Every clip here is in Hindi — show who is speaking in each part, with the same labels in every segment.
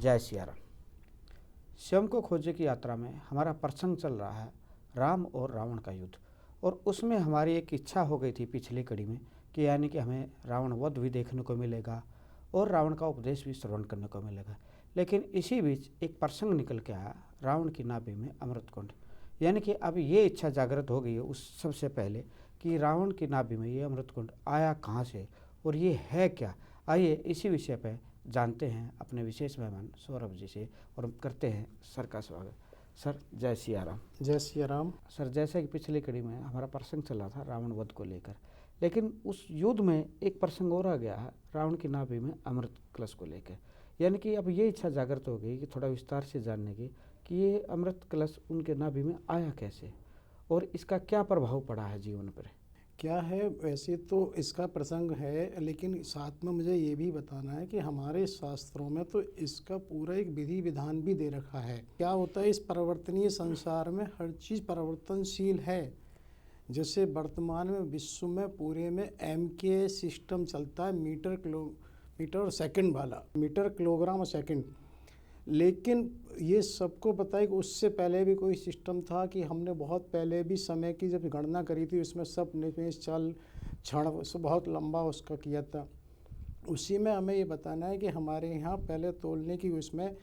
Speaker 1: जय सिया राम। शिवम को खोजे की यात्रा में हमारा प्रसंग चल रहा है राम और रावण का युद्ध, और उसमें हमारी एक इच्छा हो गई थी पिछली कड़ी में कि यानी कि हमें रावण वध भी देखने को मिलेगा और रावण का उपदेश भी श्रवण करने को मिलेगा। लेकिन इसी बीच एक प्रसंग निकल के आया, रावण की नाभि में अमृत कुंड। यानी कि अब ये इच्छा जागृत हो गई है उस सबसे पहले कि रावण की नाभि में ये अमृत कुंड आया कहाँ से और ये है क्या। आइए इसी विषय पर जानते हैं अपने विशेष मेहमान सौरभ जी से और करते हैं सर का स्वागत। सर जय सिया राम।
Speaker 2: जय सिया राम।
Speaker 1: सर जैसा कि पिछली कड़ी में हमारा प्रसंग चला था रावण वध को लेकर, लेकिन उस युद्ध में एक प्रसंग और आ गया है रावण की नाभि में अमृत कलश को लेकर। यानी कि अब ये इच्छा जागृत हो गई कि थोड़ा विस्तार से जानने की कि ये अमृत कलश उनके नाभि में आया कैसे और इसका क्या प्रभाव पड़ा है जीवन पर।
Speaker 2: क्या है, वैसे तो इसका प्रसंग है, लेकिन साथ में मुझे ये भी बताना है कि हमारे शास्त्रों में तो इसका पूरा एक विधि विधान भी दे रखा है। क्या होता है, इस परिवर्तनीय संसार में हर चीज़ परिवर्तनशील है। जैसे वर्तमान में विश्व में पूरे में MK सिस्टम चलता है, मीटर और सेकंड वाला, मीटर किलोग्राम और सेकंड। लेकिन ये सबको पता है कि उससे पहले भी कोई सिस्टम था कि हमने बहुत पहले भी समय की जब गणना करी थी, उसमें सब निमेष चल क्षण बहुत लंबा उसका किया था। उसी में हमें ये बताना है कि हमारे यहाँ पहले तोलने की उसमें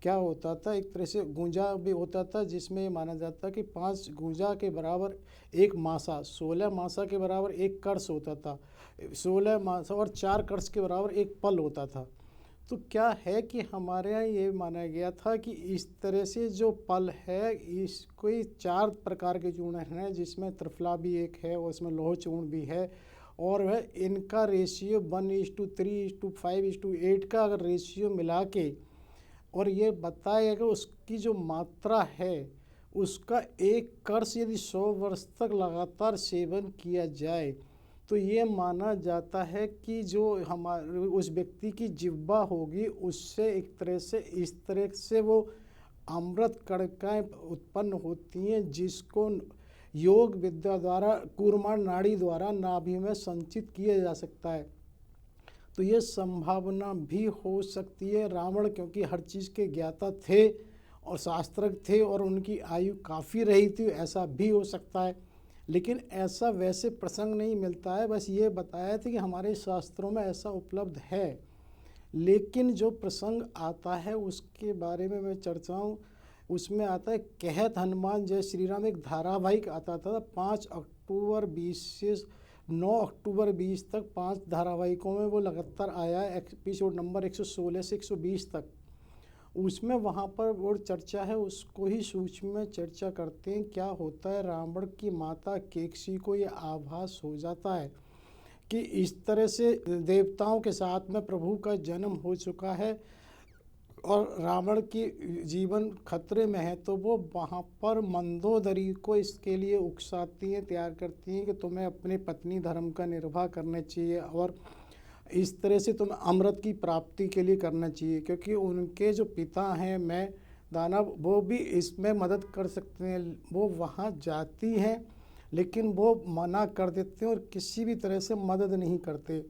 Speaker 2: क्या होता था, एक तरह से गूंजा भी होता था, जिसमें ये माना जाता कि 5 गूंजा के बराबर एक मासा, 16 मासा के बराबर एक कर्ष होता था, 16 मासा और 4 कर्ष के बराबर एक पल होता था। तो क्या है कि हमारे यहाँ ये माना गया था कि इस तरह से जो पल है, इस कोई 4 प्रकार के चूर्ण हैं, जिसमें त्रिफला भी एक है और उसमें लौह चूर्ण भी है, और वह इनका रेशियो 1:3:5:8 का अगर रेशियो मिला के और ये बताया कि उसकी जो मात्रा है उसका एक कर्ष यदि 100 वर्ष तक लगातार सेवन किया जाए तो ये माना जाता है कि जो हमारे उस व्यक्ति की जिह्वा होगी उससे एक तरह से इस तरह से वो अमृत कणिकाएं उत्पन्न होती हैं, जिसको योग विद्या द्वारा कूर्मण नाड़ी द्वारा नाभि में संचित किया जा सकता है। तो ये संभावना भी हो सकती है। रावण क्योंकि हर चीज़ के ज्ञाता थे और शास्त्रज्ञ थे और उनकी आयु काफ़ी रही थी, ऐसा भी हो सकता है। लेकिन ऐसा वैसे प्रसंग नहीं मिलता है, बस ये बताया था कि हमारे शास्त्रों में ऐसा उपलब्ध है। लेकिन जो प्रसंग आता है उसके बारे में मैं चर्चाऊँ, उसमें आता है कहत हनुमान जय श्री राम, एक धारावाहिक आता था 5 अक्टूबर 20 से 9 अक्टूबर 20 तक 5 धारावाहिकों में वो लगातार आया है, एपिसोड नंबर 116 से 120 तक। उसमें वहाँ पर वो चर्चा है, उसको ही सूक्ष्म में चर्चा करते हैं। क्या होता है, रावण की माता केकसी को ये आभास हो जाता है कि इस तरह से देवताओं के साथ में प्रभु का जन्म हो चुका है और रावण की जीवन खतरे में है, तो वो वहाँ पर मंदोदरी को इसके लिए उकसाती हैं, तैयार करती हैं कि तुम्हें अपने पत्नी धर्म का निर्वाह करना चाहिए और इस तरह से तुम्हें अमृत की प्राप्ति के लिए करना चाहिए, क्योंकि उनके जो पिता हैं मैं दानव, वो भी इसमें मदद कर सकते हैं। वो वहाँ जाती हैं लेकिन वो मना कर देते हैं और किसी भी तरह से मदद नहीं करते।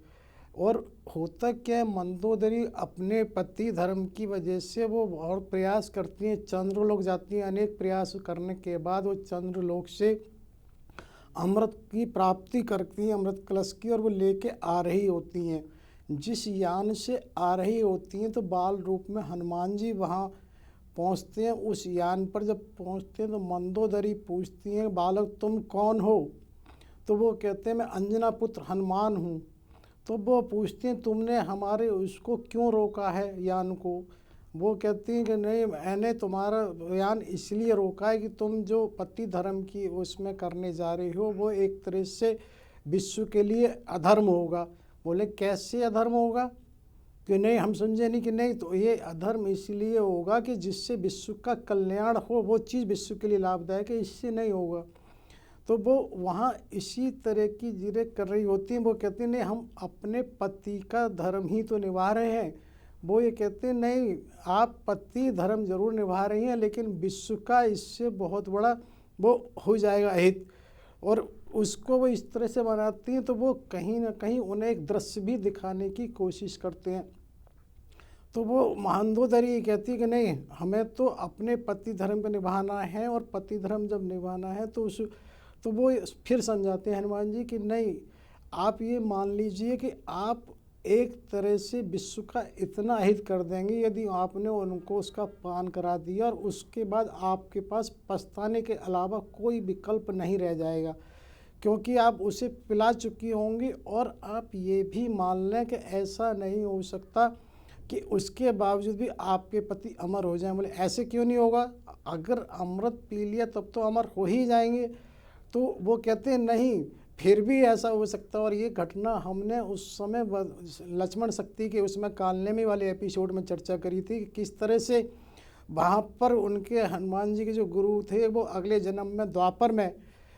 Speaker 2: और होता क्या है, मंदोदरी अपने पति धर्म की वजह से वो और प्रयास करती हैं, चंद्रलोक जाती हैं। अनेक प्रयास करने के बाद वो चंद्रलोक से अमृत की प्राप्ति करती हैं, अमृत कलश की, और वो लेके आ रही होती हैं। जिस यान से आ रही होती हैं तो बाल रूप में हनुमान जी वहाँ पहुँचते हैं। उस यान पर जब पहुँचते हैं तो मंदोदरी पूछती हैं, बालक तुम कौन हो? तो वो कहते हैं मैं अंजना पुत्र हनुमान हूँ। तो वो पूछते हैं तुमने हमारे उसको क्यों रोका है यान को? वो कहती हैं कि नहीं, मैंने तुम्हारा यान इसलिए रोका है कि तुम जो पति धर्म की उसमें करने जा रही हो वो एक तरह से विश्व के लिए अधर्म होगा। बोले कैसे अधर्म होगा? कि नहीं, हम समझे नहीं कि नहीं, तो ये अधर्म इसलिए होगा कि जिससे विश्व का कल्याण हो, वो चीज़ विश्व के लिए लाभदायक है, इससे नहीं होगा। तो वो वहाँ इसी तरह की जिरे कर रही होती हैं। वो कहते हैं नहीं, हम अपने पति का धर्म ही तो निभा रहे हैं। वो ये कहते हैं नहीं, आप पति धर्म जरूर निभा रही हैं लेकिन विश्व का इससे बहुत बड़ा वो हो जाएगा हित, और उसको वो इस तरह से बनाती हैं। तो वो कहीं ना कहीं उन्हें एक दृश्य भी दिखाने की कोशिश करते हैं। तो वो मंदोदरी कहती है कि नहीं, हमें तो अपने पति धर्म को निभाना है, और पति धर्म जब निभाना है तो तो वो फिर समझाते हैं हनुमान जी कि नहीं, आप ये मान लीजिए कि आप एक तरह से विश्व का इतना हित कर देंगे यदि आपने उनको उसका पान करा दिया, और उसके बाद आपके पास पछताने के अलावा कोई विकल्प नहीं रह जाएगा, क्योंकि आप उसे पिला चुकी होंगी। और आप ये भी मान लें कि ऐसा नहीं हो सकता कि उसके बावजूद भी आपके पति अमर हो जाएं। बोले ऐसे क्यों नहीं होगा, अगर अमृत पी लिया तब तो अमर हो ही जाएंगे। तो वो कहते हैं नहीं, फिर भी ऐसा हो सकता है। और ये घटना हमने उस समय लक्ष्मण शक्ति के उसमें कालनेमी वाले एपिसोड में चर्चा करी थी कि किस तरह से वहाँ पर उनके हनुमान जी के जो गुरु थे वो अगले जन्म में द्वापर में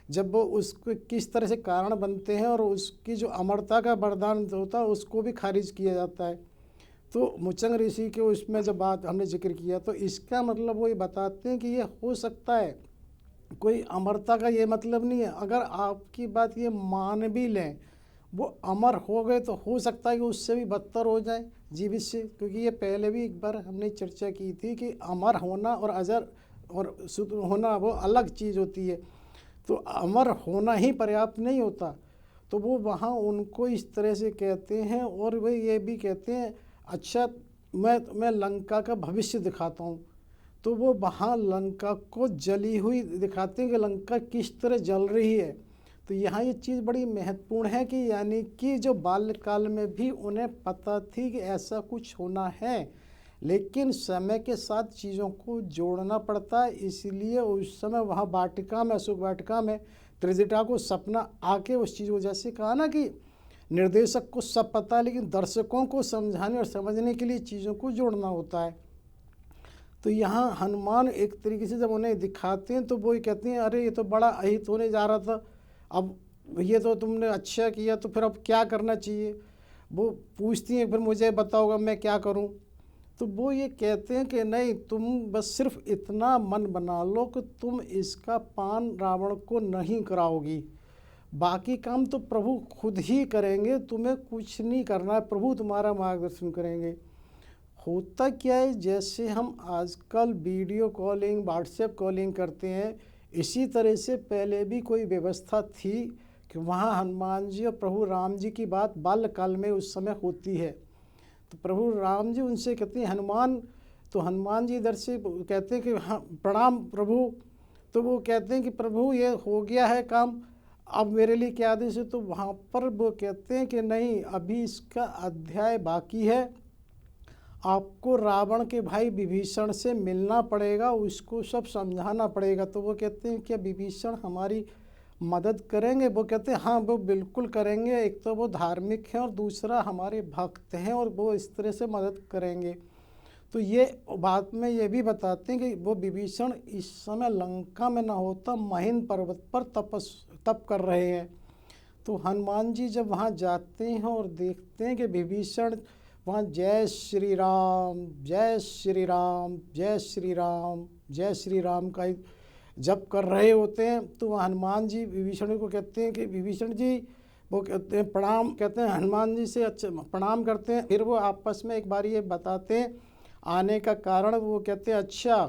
Speaker 2: जब वो उसको किस तरह से कारण बनते हैं और उसकी जो अमरता का वरदान होता है उसको भी खारिज किया जाता है। तो मुचंग ऋषि के उसमें जब बात हमने जिक्र किया, तो इसका मतलब वो ये बताते हैं कि ये हो सकता है, कोई अमरता का ये मतलब नहीं है। अगर आपकी बात ये मान भी लें वो अमर हो गए तो हो सकता है कि उससे भी बदतर हो जाए जीवित से, क्योंकि ये पहले भी एक बार हमने चर्चा की थी कि अमर होना और अजर और शुद्ध होना वो अलग चीज़ होती है। तो अमर होना ही पर्याप्त नहीं होता। तो वो वहाँ उनको इस तरह से कहते हैं, और वे ये भी कहते हैं अच्छा मैं लंका का भविष्य दिखाता हूँ। तो वो वहाँ लंका को जली हुई दिखाते हैं कि लंका किस तरह जल रही है। तो यहाँ ये चीज़ बड़ी महत्वपूर्ण है कि यानी कि जो बाल्यकाल में भी उन्हें पता थी कि ऐसा कुछ होना है, लेकिन समय के साथ चीज़ों को जोड़ना पड़ता है। इसलिए उस समय वहाँ वाटिका में, अशोक वाटिका में त्रिजटा को सपना आके उस चीज़ को, जैसे कहा ना कि निर्देशक को सब पता है लेकिन दर्शकों को समझाने और समझने के लिए चीज़ों को जोड़ना होता है। तो यहाँ हनुमान एक तरीके से जब उन्हें दिखाते हैं तो वो ये कहते हैं अरे ये तो बड़ा अहित होने जा रहा था, अब ये तो तुमने अच्छा किया, तो फिर अब क्या करना चाहिए। वो पूछती हैं फिर मुझे बताओगा मैं क्या करूं। तो वो ये कहते हैं कि नहीं, तुम बस सिर्फ इतना मन बना लो कि तुम इसका पान रावण को नहीं कराओगी, बाकी काम तो प्रभु खुद ही करेंगे, तुम्हें कुछ नहीं करना है, प्रभु तुम्हारा मार्गदर्शन करेंगे। होता क्या है, जैसे हम आजकल वीडियो कॉलिंग, व्हाट्सएप कॉलिंग करते हैं, इसी तरह से पहले भी कोई व्यवस्था थी कि वहाँ हनुमान जी और प्रभु राम जी की बात बाल्यकाल में उस समय होती है। तो प्रभु राम जी उनसे कहते हैं हनुमान, तो हनुमान जी इधर से कहते हैं कि हाँ प्रणाम प्रभु। तो वो कहते हैं कि प्रभु ये हो गया है काम, अब मेरे लिए क्या आदेश है। तो वहाँ पर वो कहते हैं कि नहीं, अभी इसका अध्याय बाकी है, आपको रावण के भाई विभीषण से मिलना पड़ेगा, उसको सब समझाना पड़ेगा। तो वो कहते हैं क्या विभीषण हमारी मदद करेंगे। वो कहते हैं हाँ वो बिल्कुल करेंगे, एक तो वो धार्मिक हैं और दूसरा हमारे भक्त हैं और वो इस तरह से मदद करेंगे। तो ये बात में ये भी बताते हैं कि वो विभीषण इस समय लंका में ना होता महीन पर्वत पर तप कर रहे हैं। तो हनुमान जी जब वहाँ जाते हैं और देखते हैं कि विभीषण वहाँ जय श्री राम जय श्री राम जय श्री राम जय श्री राम का जप कर रहे होते हैं, तो वहाँ हनुमान जी विभीषण को कहते हैं कि विभीषण जी, वो कहते हैं प्रणाम, कहते हैं हनुमान जी से अच्छा प्रणाम करते हैं। फिर वो आपस में एक बार ये बताते हैं आने का कारण। वो कहते हैं अच्छा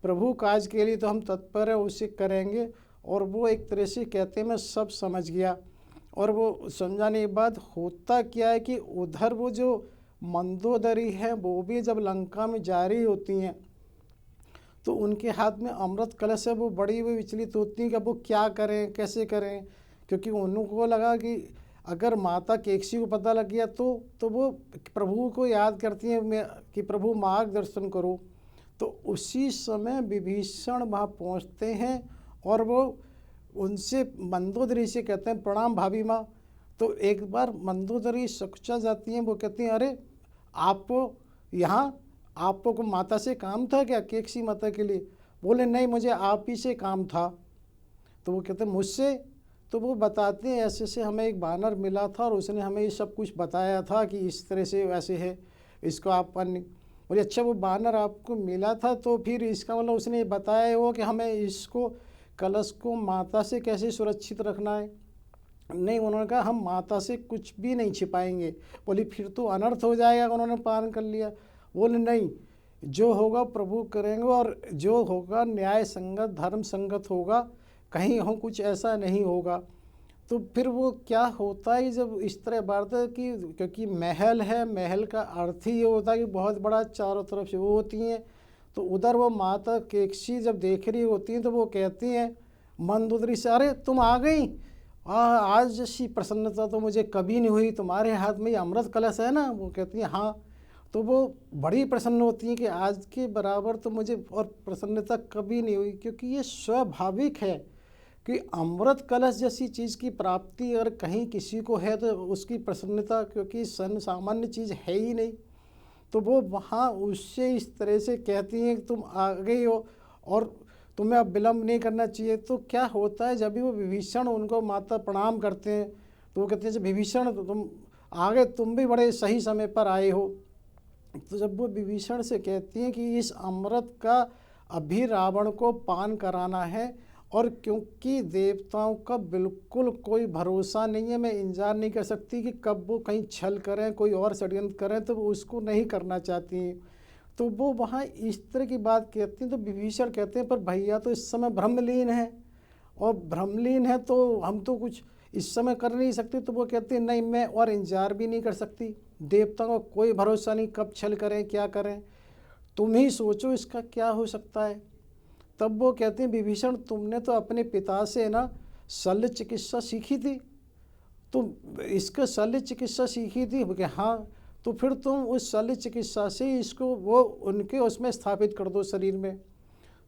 Speaker 2: प्रभु काज के लिए तो हम तत्पर हैं, उसे करेंगे। और वो एक तरह से कहते हैं मैं सब समझ गया। और वो समझाने के बाद होता क्या है कि उधर वो जो मंदोदरी है वो भी जब लंका में जा रही होती हैं तो उनके हाथ में अमृत कलश है, वो बड़ी हुई विचलित होती हैं कि अब वो क्या करें कैसे करें, क्योंकि उनको लगा कि अगर माता केकसी को पता लग गया तो वो प्रभु को याद करती हैं कि प्रभु मार्गदर्शन करो। तो उसी समय विभीषण वहाँ पहुँचते हैं और वो उनसे मंदोदरी से कहते हैं प्रणाम भाभी माँ। तो एक बार मंदोदरी सकुचा जाती हैं, वो कहती हैं अरे आपको यहाँ आपको माता से काम था क्या, केकसी माता के लिए। बोले नहीं, मुझे आप ही से काम था। तो वो कहते हैं मुझसे। तो वो बताते हैं ऐसे से हमें एक बानर मिला था और उसने हमें ये सब कुछ बताया था कि इस तरह से वैसे है, इसको आप बोले अच्छा वो बानर आपको मिला था तो फिर इसका मतलब उसने बताया हो कि हमें इसको कलश को माता से कैसे सुरक्षित रखना है। नहीं, उन्होंने कहा हम माता से कुछ भी नहीं छिपाएंगे। बोली फिर तो अनर्थ हो जाएगा, उन्होंने पालन कर लिया। बोले नहीं, जो होगा प्रभु करेंगे और जो होगा न्याय संगत धर्म संगत होगा, कहीं हम कुछ ऐसा नहीं होगा। तो फिर वो क्या होता है जब इस तरह बात है कि क्योंकि महल है, महल का अर्थ ही ये होता है कि बहुत बड़ा चारों तरफ से वो होती हैं। तो उधर वो माता केकसी जब देख रही होती हैं तो वो कहती हैं मंदोदरी से, अरे तुम आ गई, आज जैसी प्रसन्नता तो मुझे कभी नहीं हुई, तुम्हारे हाथ में ये अमृत कलश है ना। वो कहती हैं हाँ। तो वो बड़ी प्रसन्न होती हैं कि आज के बराबर तो मुझे और प्रसन्नता कभी नहीं हुई, क्योंकि ये स्वाभाविक है कि अमृत कलश जैसी चीज़ की प्राप्ति अगर कहीं किसी को है तो उसकी प्रसन्नता, क्योंकि सामान्य चीज़ है ही नहीं। तो वो वहाँ उससे इस तरह से कहती हैं कि तुम आ गई हो और तुम्हें अब विलम्ब नहीं करना चाहिए। तो क्या होता है, जब भी वो विभीषण उनको माता प्रणाम करते हैं तो वो कहते हैं विभीषण तो तुम आ गए, तुम भी बड़े सही समय पर आए हो। तो जब वो विभीषण से कहती हैं कि इस अमृत का अभी रावण को पान कराना है, और क्योंकि देवताओं का बिल्कुल कोई भरोसा नहीं है, मैं इंतजार नहीं कर सकती कि कब वो कहीं छल करें, कोई और षड्यंत्र करें, तो वो उसको नहीं करना चाहती हैं। तो वो वहाँ इस तरह की बात कहती हैं। तो विभीषण कहते हैं पर भैया तो इस समय भ्रमलीन है, और भ्रमलीन है तो हम तो कुछ इस समय कर नहीं सकते। तो वो कहते हैं नहीं, मैं और इंतजार भी नहीं कर सकती, देवताओं का कोई भरोसा नहीं, कब छल करें क्या करें, तुम ही सोचो इसका क्या हो सकता है। तब वो कहते हैं विभीषण तुमने तो अपने पिता से ना शल्य चिकित्सा सीखी थी, तुम इसका शल्य चिकित्सा सीखी थी कि हाँ, तो फिर तुम उस शल्य चिकित्सा से इसको वो उनके उसमें स्थापित कर दो शरीर में।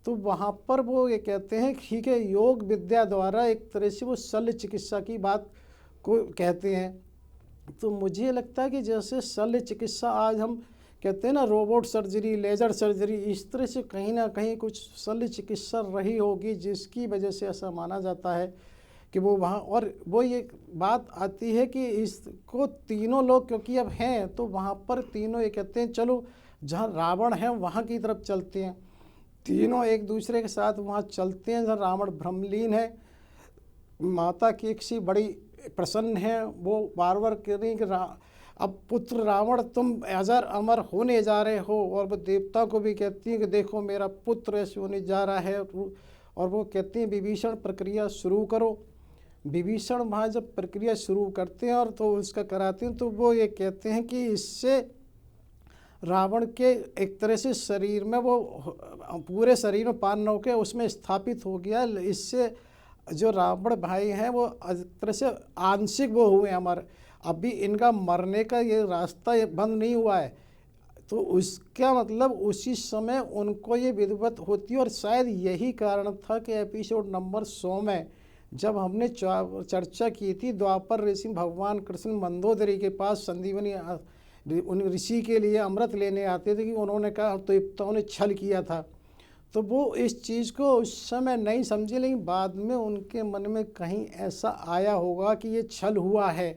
Speaker 2: तो वहाँ पर वो ये कहते हैं ठीक है, योग विद्या द्वारा एक तरह से वो शल्य चिकित्सा की बात को कहते हैं। तो मुझे लगता है कि जैसे शल्य चिकित्सा आज हम कहते हैं ना रोबोट सर्जरी, लेज़र सर्जरी, इस तरह से कहीं ना कहीं कुछ शल्य चिकित्सा रही होगी जिसकी वजह से ऐसा माना जाता है कि वो वहाँ। और वो ये बात आती है कि इसको तीनों लोग क्योंकि अब हैं तो वहाँ पर तीनों ये कहते हैं चलो जहाँ रावण है वहाँ की तरफ चलते हैं। तीनों एक दूसरे के साथ वहाँ चलते हैं जहाँ रावण भ्रमलीन है। माता केकसी बड़ी प्रसन्न है, वो बार बार कह रही हैं कि अब पुत्र रावण तुम अजर अमर होने जा रहे हो, और वो देवता को भी कहती हैं कि देखो मेरा पुत्र ऐसे होने जा रहा है। और वो कहती हैं विभीषण प्रक्रिया शुरू करो। विभीषण वहाँ जब प्रक्रिया शुरू करते हैं और तो उसका कराते हैं तो वो ये कहते हैं कि इससे रावण के एक तरह से शरीर में वो पूरे शरीर में पान होकर उसमें स्थापित हो गया। इससे जो रावण भाई हैं वो एक तरह से आंशिक वो हुए हमारे, अभी इनका मरने का ये रास्ता ये बंद नहीं हुआ है। तो उसका मतलब उसी समय उनको ये विधिवत होती है। और शायद यही कारण था कि एपिसोड नंबर 100 में जब हमने चर्चा की थी द्वापर ऋषि भगवान कृष्ण मंदोदरी के पास संदीवनी उन ऋषि के लिए अमृत लेने आते थे कि उन्होंने कहा देवताओं ने छल किया था। तो वो इस चीज़ को उस समय नहीं समझे, लेकिन बाद में उनके मन में कहीं ऐसा आया होगा कि ये छल हुआ है।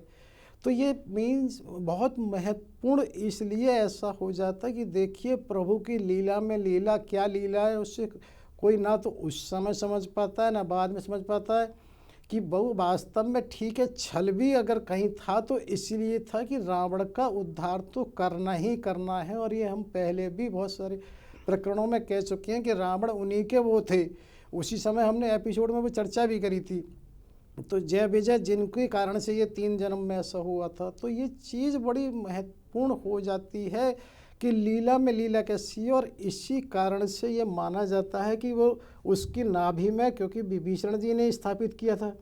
Speaker 2: तो ये मीन्स बहुत महत्वपूर्ण इसलिए ऐसा हो जाता है कि देखिए प्रभु की लीला में लीला क्या लीला है, उससे कोई ना तो उस समय समझ पाता है ना बाद में समझ पाता है कि वो वास्तव में ठीक है छल भी अगर कहीं था तो इसलिए था कि रावण का उद्धार तो करना ही करना है। और ये हम पहले भी बहुत सारे प्रकरणों में कह चुके हैं कि रावण उन्हीं के वो थे। उसी समय हमने एपिसोड में वो चर्चा भी करी थी। तो जय विजय जिनके कारण से ये 3 जन्म में ऐसा हुआ था। तो ये चीज़ बड़ी महत्वपूर्ण हो जाती है कि लीला में लीला कैसी है। और इसी कारण से ये माना जाता है कि वो उसकी नाभि में, क्योंकि विभीषण जी ने स्थापित किया था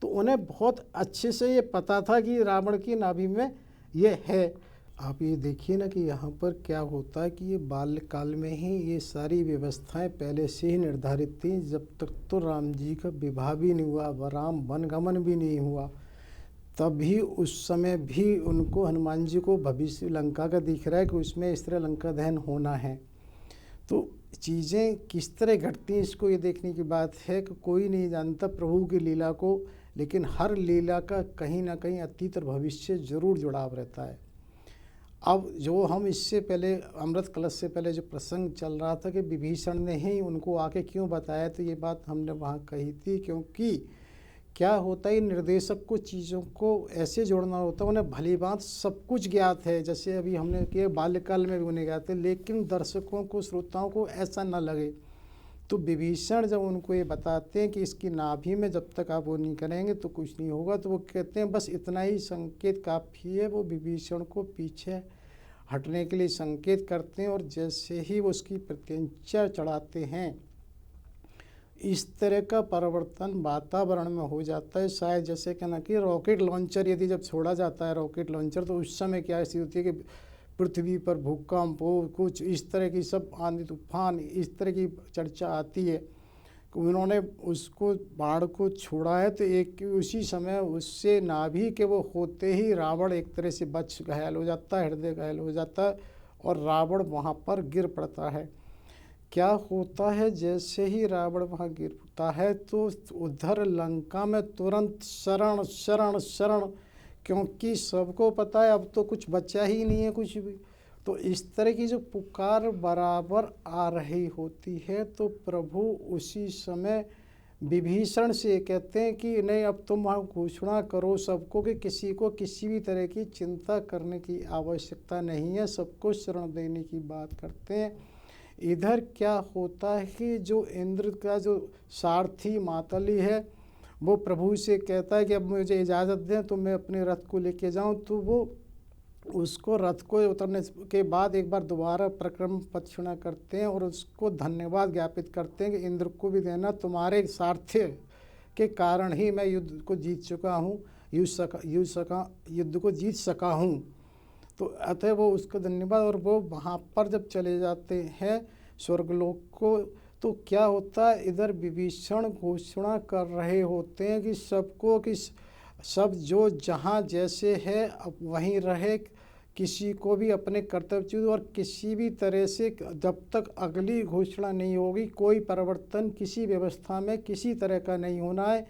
Speaker 2: तो उन्हें बहुत अच्छे से ये पता था कि रावण की नाभि में ये है। आप ये देखिए ना कि यहाँ पर क्या होता है कि ये बाल्यकाल में ही ये सारी व्यवस्थाएं पहले से ही निर्धारित थी। जब तक तो राम जी का विवाह भी नहीं हुआ, राम वनगमन भी नहीं हुआ, तभी उस समय भी उनको हनुमान जी को भविष्य लंका का दिख रहा है कि उसमें इस तरह लंका दहन होना है। तो चीज़ें किस तरह घटती हैं इसको ये देखने की बात है कि कोई नहीं जानता प्रभु की लीला को, लेकिन हर लीला का कहीं ना कहीं अतीत और भविष्य जरूर जुड़ाव रहता है। अब जो हम इससे पहले अमृत कलश से पहले जो प्रसंग चल रहा था कि विभीषण ने ही उनको आके क्यों बताया, तो ये बात हमने वहाँ कही थी क्योंकि क्या होता है, निर्देशक को चीज़ों को ऐसे जोड़ना होता है, उन्हें भली बात सब कुछ ज्ञात है, जैसे अभी हमने किया बाल्यकाल में भी उन्हें ज्ञात है, लेकिन दर्शकों को, श्रोताओं को ऐसा न लगे। तो विभीषण जब उनको ये बताते हैं कि इसकी नाभि में जब तक आप वो नहीं करेंगे तो कुछ नहीं होगा, तो वो कहते हैं बस इतना ही संकेत काफ़ी है। वो विभीषण को पीछे हटने के लिए संकेत करते हैं, और जैसे ही वो उसकी प्रत्यंचा चढ़ाते हैं, इस तरह का परिवर्तन वातावरण में हो जाता है। शायद जैसे कहना कि रॉकेट लॉन्चर यदि जब छोड़ा जाता है रॉकेट लॉन्चर, तो उस समय क्या स्थिति होती है कि पृथ्वी पर भूकंप हो, कुछ इस तरह की सब आंधी तूफान इस तरह की चर्चा आती है। उन्होंने उसको बाढ़ को छोड़ा है, तो एक उसी समय उससे नाभि के वो होते ही रावण एक तरह से बच घायल हो जाता है, हृदय घायल हो जाता है, और रावण वहाँ पर गिर पड़ता है। क्या होता है, जैसे ही रावण वहाँ गिरता है तो उधर लंका में तुरंत शरण शरण शरण, क्योंकि सबको पता है अब तो कुछ बचा ही नहीं है कुछ भी। तो इस तरह की जो पुकार बराबर आ रही होती है, तो प्रभु उसी समय विभीषण से कहते हैं कि नहीं, अब तुम वहाँ घोषणा करो सबको कि किसी को किसी भी तरह की चिंता करने की आवश्यकता नहीं है, सबको शरण देने की बात करते हैं। इधर क्या होता है कि जो इंद्र का जो सारथी मातली है, वो प्रभु से कहता है कि अब मुझे इजाज़त दें तो मैं अपने रथ को लेके जाऊं, तो वो उसको रथ को उतरने के बाद एक बार दोबारा प्रक्रम प्रदक्षिणा करते हैं और उसको धन्यवाद ज्ञापित करते हैं कि इंद्र को भी देना, तुम्हारे सारथ्य के कारण ही मैं युद्ध को जीत चुका हूँ, युद्ध को जीत सका हूँ। तो अतः वो उसको धन्यवाद, और वो वहाँ पर जब चले जाते हैं स्वर्गलोक को, तो क्या होता है, इधर विभीषण घोषणा कर रहे होते हैं कि सबको कि सब जो जहाँ जैसे है अब वहीं रहे, किसी को भी अपने कर्तव्य, और किसी भी तरह से जब तक अगली घोषणा नहीं होगी कोई परिवर्तन किसी व्यवस्था में किसी तरह का नहीं होना है,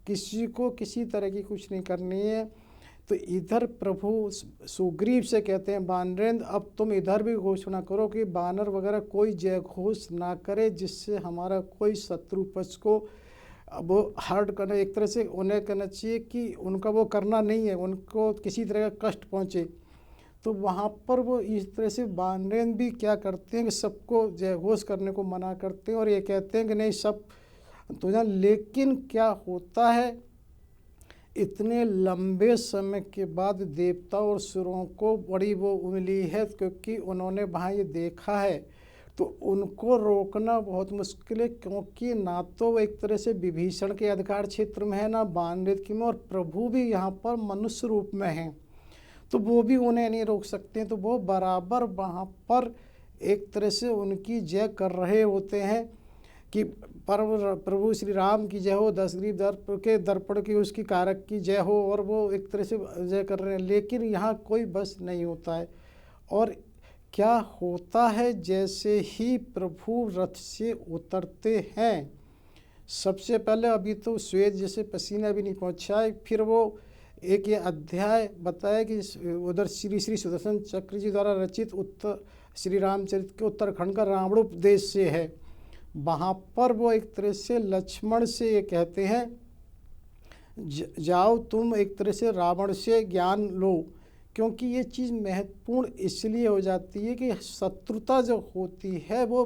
Speaker 2: किसी को किसी तरह की कुछ नहीं करनी है। तो इधर प्रभु सुग्रीव से कहते हैं वानरेंद्र, अब तुम इधर भी घोषणा करो कि वानर वगैरह कोई जय घोष ना करे, जिससे हमारा कोई शत्रु पक्ष को वो हर्ट करना, एक तरह से उन्हें कहना चाहिए कि उनका वो करना नहीं है, उनको किसी तरह का कष्ट पहुँचे। तो वहाँ पर वो इस तरह से वानरेंद्र भी क्या करते हैं कि सबको जय घोष करने को मना करते हैं, और ये कहते हैं कि नहीं सब तो जान। लेकिन क्या होता है, इतने लंबे समय के बाद देवता और सुरों को बड़ी वो मिली है, क्योंकि उन्होंने वहाँ ये देखा है, तो उनको रोकना बहुत मुश्किल है, क्योंकि ना तो वो एक तरह से विभीषण के अधिकार क्षेत्र में है, ना वानरेंद्र की में, और प्रभु भी यहाँ पर मनुष्य रूप में हैं, तो वो भी उन्हें नहीं रोक सकते। तो वो बराबर वहाँ पर एक तरह से उनकी जय कर रहे होते हैं कि प्रभु श्री राम की जय हो, दशग्रीव दर्प के दर्पण की उसकी कारक की जय हो, और वो एक तरह से जय कर रहे हैं, लेकिन यहाँ कोई बस नहीं होता है। और क्या होता है, जैसे ही प्रभु रथ से उतरते हैं, सबसे पहले अभी तो श्वेत जैसे पसीना भी नहीं पहुँचा है, फिर वो एक ये अध्याय बताया कि उधर श्री श्री सुदर्शन चक्र जी द्वारा रचित उत्तर श्री रामचरित के उत्तरखंड का रावणोपदेश से है। वहाँ पर वो एक तरह से लक्ष्मण से ये कहते हैं, जाओ तुम एक तरह से रावण से ज्ञान लो, क्योंकि ये चीज़ महत्वपूर्ण इसलिए हो जाती है कि शत्रुता जो होती है वो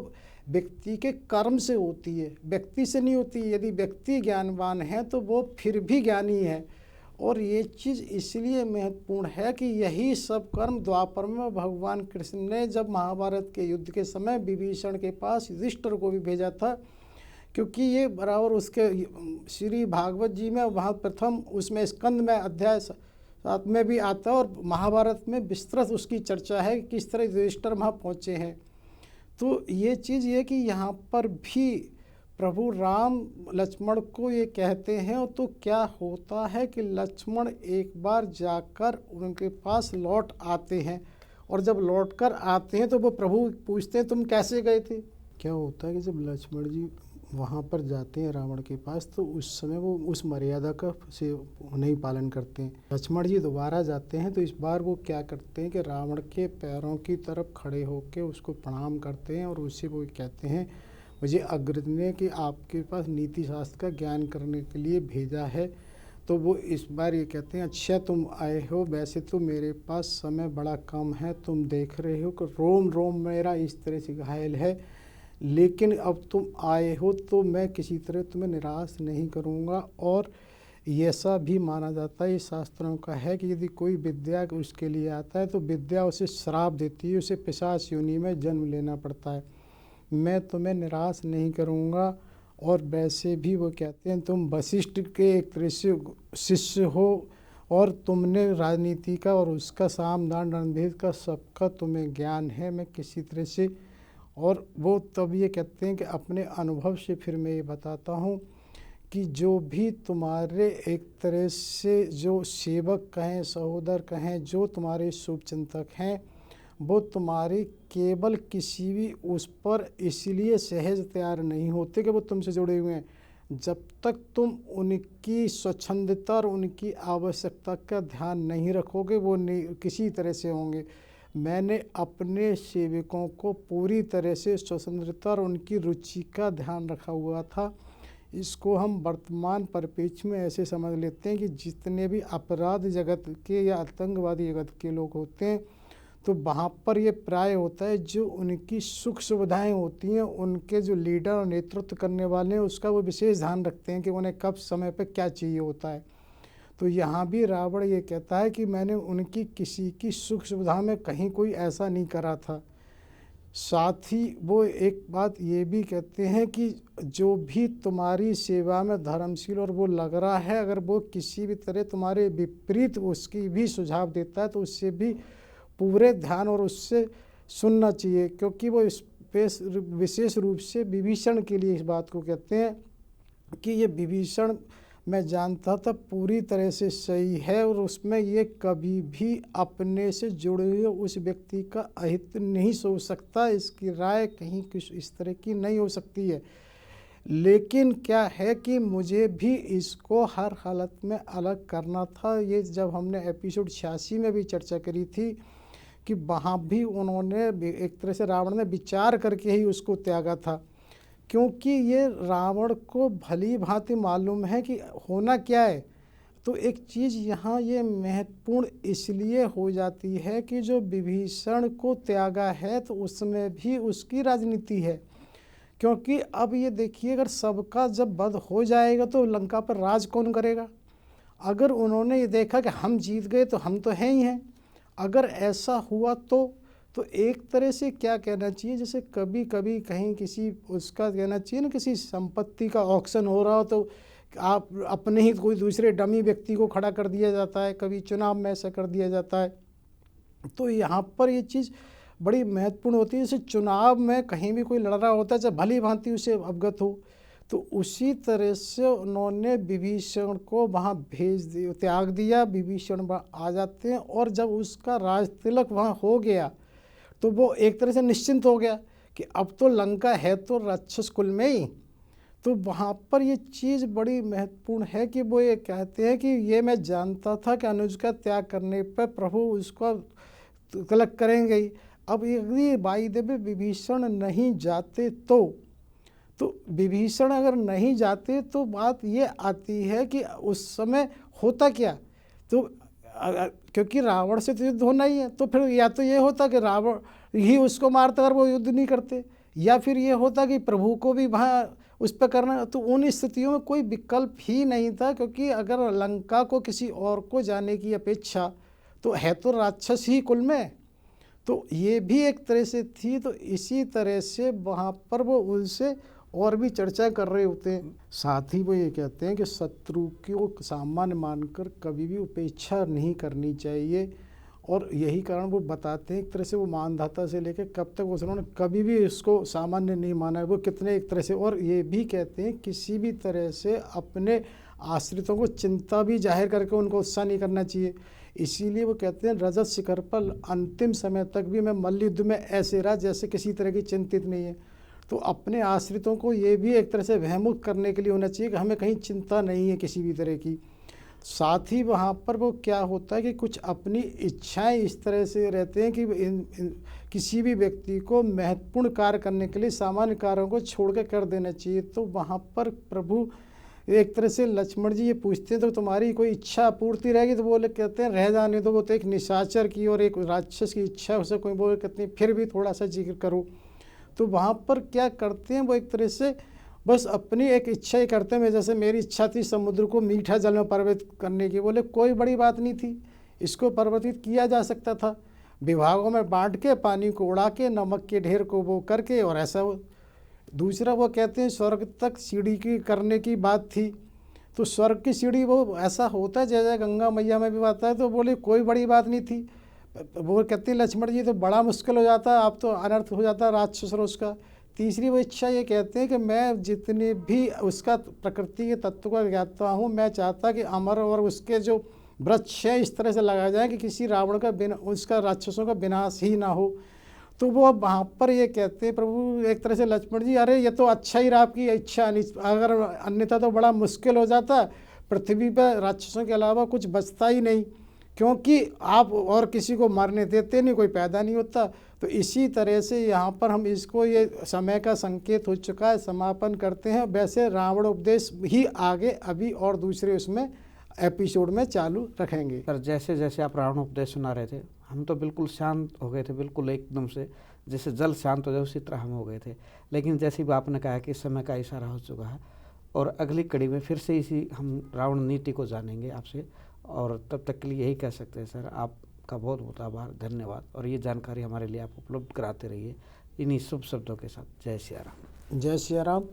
Speaker 2: व्यक्ति के कर्म से होती है, व्यक्ति से नहीं होती। यदि व्यक्ति ज्ञानवान है तो वो फिर भी ज्ञानी है, और ये चीज़ इसलिए महत्वपूर्ण है कि यही सब कर्म द्वापर में भगवान कृष्ण ने जब महाभारत के युद्ध के समय विभीषण के पास युधिष्ठिर को भी भेजा था, क्योंकि ये बराबर उसके श्री भागवत जी में वहाँ प्रथम उसमें स्कंद में अध्याय 7 में भी आता है, और महाभारत में विस्तृत उसकी चर्चा है कि किस तरह युधिष्ठिर वहाँ पहुँचे हैं। तो ये चीज़ ये कि यहाँ पर भी प्रभु राम लक्ष्मण को ये कहते हैं, तो क्या होता है कि लक्ष्मण एक बार जाकर उनके पास लौट आते हैं, और जब लौटकर आते हैं तो वो प्रभु पूछते हैं तुम कैसे गए थे। क्या होता है कि जब लक्ष्मण जी वहाँ पर जाते हैं रावण के पास, तो उस समय वो उस मर्यादा का से नहीं पालन करते हैं। लक्ष्मण जी दोबारा जाते हैं, तो इस बार वो क्या करते हैं कि रावण के पैरों की तरफ खड़े होकर उसको प्रणाम करते हैं, और उससे वो कहते हैं मुझे अग्रज ने कि आपके पास नीति शास्त्र का ज्ञान करने के लिए भेजा है, तो वो इस बार ये कहते हैं, अच्छा तुम आए हो, वैसे तो मेरे पास समय बड़ा कम है, तुम देख रहे हो कि रोम रोम मेरा इस तरह से घायल है, लेकिन अब तुम आए हो तो मैं किसी तरह तुम्हें निराश नहीं करूँगा। और ऐसा भी माना जाता है, शास्त्रों का है कि यदि कोई विद्या उसके लिए आता है तो विद्या उसे श्राप देती है, उसे पिशाच योनि में जन्म लेना पड़ता है। मैं तुम्हें निराश नहीं करूँगा। और वैसे भी वो कहते हैं, तुम वशिष्ठ के एक तरह से शिष्य हो और तुमने राजनीति का और उसका साम दान रणभेद का सबका तुम्हें ज्ञान है, मैं किसी तरह से। और वो तब ये कहते हैं कि अपने अनुभव से फिर मैं ये बताता हूँ कि जो भी तुम्हारे एक तरह से जो सेवक कहें, सहोदर कहें, जो तुम्हारे शुभचिंतक हैं, वो तुम्हारी केवल किसी भी उस पर इसलिए सहज तैयार नहीं होते कि वो तुमसे जुड़े हुए हैं, जब तक तुम उनकी स्वच्छंदता और उनकी आवश्यकता का ध्यान नहीं रखोगे, वो नहीं किसी तरह से होंगे। मैंने अपने सेवकों को पूरी तरह से स्वतंत्रता और उनकी रुचि का ध्यान रखा हुआ था। इसको हम वर्तमान परिप्रेक्ष्य में ऐसे समझ लेते हैं कि जितने भी अपराध जगत के या आतंकवादी जगत के लोग होते हैं, तो वहाँ पर ये प्राय होता है जो उनकी सुख सुविधाएं होती हैं, उनके जो लीडर और नेतृत्व करने वाले हैं, उसका वो विशेष ध्यान रखते हैं कि उन्हें कब समय पर क्या चाहिए होता है। तो यहाँ भी रावण ये कहता है कि मैंने उनकी किसी की सुख सुविधा में कहीं कोई ऐसा नहीं करा था। साथ ही वो एक बात ये भी कहते हैं कि जो भी तुम्हारी सेवा में धर्मशील और वो लग रहा है, अगर वो किसी भी तरह तुम्हारे विपरीत उसकी भी सुझाव देता है तो उससे भी पूरे ध्यान और उससे सुनना चाहिए, क्योंकि वो विशेष रूप से विभीषण के लिए इस बात को कहते हैं कि ये विभीषण मैं जानता था पूरी तरह से सही है और उसमें ये कभी भी अपने से जुड़े हुए उस व्यक्ति का अहित नहीं सोच सकता, इसकी राय कहीं कुछ इस तरह की नहीं हो सकती है। लेकिन क्या है कि मुझे भी इसको हर हालत में अलग करना था। ये जब हमने एपिसोड 86 में भी चर्चा करी थी कि वहाँ भी उन्होंने एक तरह से रावण ने विचार करके ही उसको त्यागा था, क्योंकि ये रावण को भली भांति मालूम है कि होना क्या है। तो एक चीज़ यहाँ ये महत्वपूर्ण इसलिए हो जाती है कि जो विभीषण को त्यागा है तो उसमें भी उसकी राजनीति है, क्योंकि अब ये देखिए, अगर सबका जब वध हो जाएगा तो लंका पर राज कौन करेगा। अगर उन्होंने ये देखा कि हम जीत गए तो हम तो हैं ही हैं, अगर ऐसा हुआ तो एक तरह से क्या कहना चाहिए, जैसे कभी कभी कहीं किसी उसका कहना चाहिए ना, किसी संपत्ति का ऑक्शन हो रहा हो तो आप अपने ही कोई दूसरे डमी व्यक्ति को खड़ा कर दिया जाता है, कभी चुनाव में ऐसा कर दिया जाता है। तो यहाँ पर ये चीज़ बड़ी महत्वपूर्ण होती है। जैसे चुनाव में कहीं भी कोई लड़ रहा होता है, चाहे भली भांति उसे अवगत हो, तो उसी तरह से उन्होंने विभीषण को वहाँ त्याग दिया। विभीषण वहाँ आ जाते हैं और जब उसका राज तिलक वहाँ हो गया तो वो एक तरह से निश्चिंत हो गया कि अब तो लंका है तो राक्षस कुल में ही। तो वहाँ पर ये चीज़ बड़ी महत्वपूर्ण है कि वो ये कहते हैं कि ये मैं जानता था कि अनुज का त्याग करने पर प्रभु उसको तिलक करेंगे ही। अब यदि वायुदेव विभीषण नहीं जाते तो विभीषण अगर नहीं जाते तो बात ये आती है कि उस समय होता क्या। तो क्योंकि रावण से तो युद्ध होना ही है, तो फिर या तो ये होता कि रावण ही उसको मारता अगर वो युद्ध नहीं करते, या फिर ये होता कि प्रभु को भी वहाँ उस पर करना। तो उन स्थितियों में कोई विकल्प ही नहीं था, क्योंकि अगर लंका को किसी और को जाने की अपेक्षा तो है तो राक्षस ही कुल में, तो ये भी एक तरह से थी। तो इसी तरह से वहाँ पर वो उनसे और भी चर्चा कर रहे होते हैं। साथ ही वो ये कहते हैं कि शत्रु को सामान्य मानकर कभी भी उपेक्षा नहीं करनी चाहिए, और यही कारण वो बताते हैं एक तरह से वो मानधाता से लेकर कब तक उन्होंने कभी भी इसको सामान्य नहीं माना है, वो कितने एक तरह से। और ये भी कहते हैं किसी भी तरह से अपने आश्रितों को चिंता भी जाहिर करके उनको उत्साह नहीं करना चाहिए। इसीलिए वो कहते हैं रजत शिखर पर अंतिम समय तक भी मैं मल्लयुद्ध में ऐसे रहा जैसे किसी तरह की चिंतित नहीं है। तो अपने आश्रितों को ये भी एक तरह से भयमुक्त करने के लिए होना चाहिए कि हमें कहीं चिंता नहीं है किसी भी तरह की। साथ ही वहाँ पर वो क्या होता है कि कुछ अपनी इच्छाएं इस तरह से रहते हैं कि किसी भी व्यक्ति को महत्वपूर्ण कार्य करने के लिए सामान्य कार्यों को छोड़ के कर देना चाहिए। तो वहाँ पर प्रभु एक तरह से लक्ष्मण जी ये पूछते हैं तो तुम्हारी कोई इच्छा पूर्ति रहेगी, तो बोले कहते हैं रह जाने दो, वो तो एक निशाचर की और एक राक्षस की इच्छा है, उसे कोई बोले कहते हैं फिर भी थोड़ा सा जिक्र करो। तो वहाँ पर क्या करते हैं वो एक तरह से बस अपनी एक इच्छा ही करते हैं। जैसे मेरी इच्छा थी समुद्र को मीठा जल में परिवर्तित करने की, बोले कोई बड़ी बात नहीं थी, इसको परिवर्तित किया जा सकता था, विभागों में बांट के पानी को उड़ा के नमक के ढेर को वो करके, और ऐसा वो दूसरा वो कहते हैं स्वर्ग तक सीढ़ी की करने की बात थी, तो स्वर्ग की सीढ़ी वो ऐसा होता है जैसे गंगा मैया में भी आता है, तो बोले कोई बड़ी बात नहीं थी। वो कहते हैं लक्ष्मण जी तो बड़ा मुश्किल हो जाता, अब तो अनर्थ हो जाता राक्षस और उसका। तीसरी वो इच्छा ये कहते हैं कि मैं जितने भी उसका प्रकृति के तत्व का ज्ञाता हूँ, मैं चाहता कि अमर और उसके जो वृक्ष है इस तरह से लगाया जाए कि किसी रावण का बिना उसका राक्षसों का विनाश ही ना हो। तो वो वहाँ पर ये कहते हैं प्रभु एक तरह से लक्ष्मण जी, अरे ये तो अच्छा ही रहा आपकी इच्छा, अगर अन्यथा तो बड़ा मुश्किल हो जाता, पृथ्वी पर राक्षसों के अलावा कुछ बचता ही नहीं, क्योंकि आप और किसी को मारने देते नहीं, कोई पैदा नहीं होता। तो इसी तरह से यहाँ पर हम इसको, ये समय का संकेत हो चुका है, समापन करते हैं। वैसे रावण उपदेश ही आगे अभी और दूसरे उसमें एपिसोड में चालू रखेंगे।
Speaker 1: सर जैसे जैसे आप रावण उपदेश सुना रहे थे हम तो बिल्कुल शांत हो गए थे, बिल्कुल एकदम से जैसे जल शांत हो जाए उसी तरह हम हो गए थे। लेकिन जैसे भी आपने कहा कि समय का इशारा हो चुका है और अगली कड़ी में फिर से इसी हम रावण नीति को जानेंगे आपसे, और तब तक के लिए यही कह सकते हैं सर आपका बहुत बहुत आभार, धन्यवाद। और ये जानकारी हमारे लिए आप उपलब्ध कराते रहिए इन्हीं शुभ शब्दों के साथ। जय सिया राम।
Speaker 2: जय सिया राम।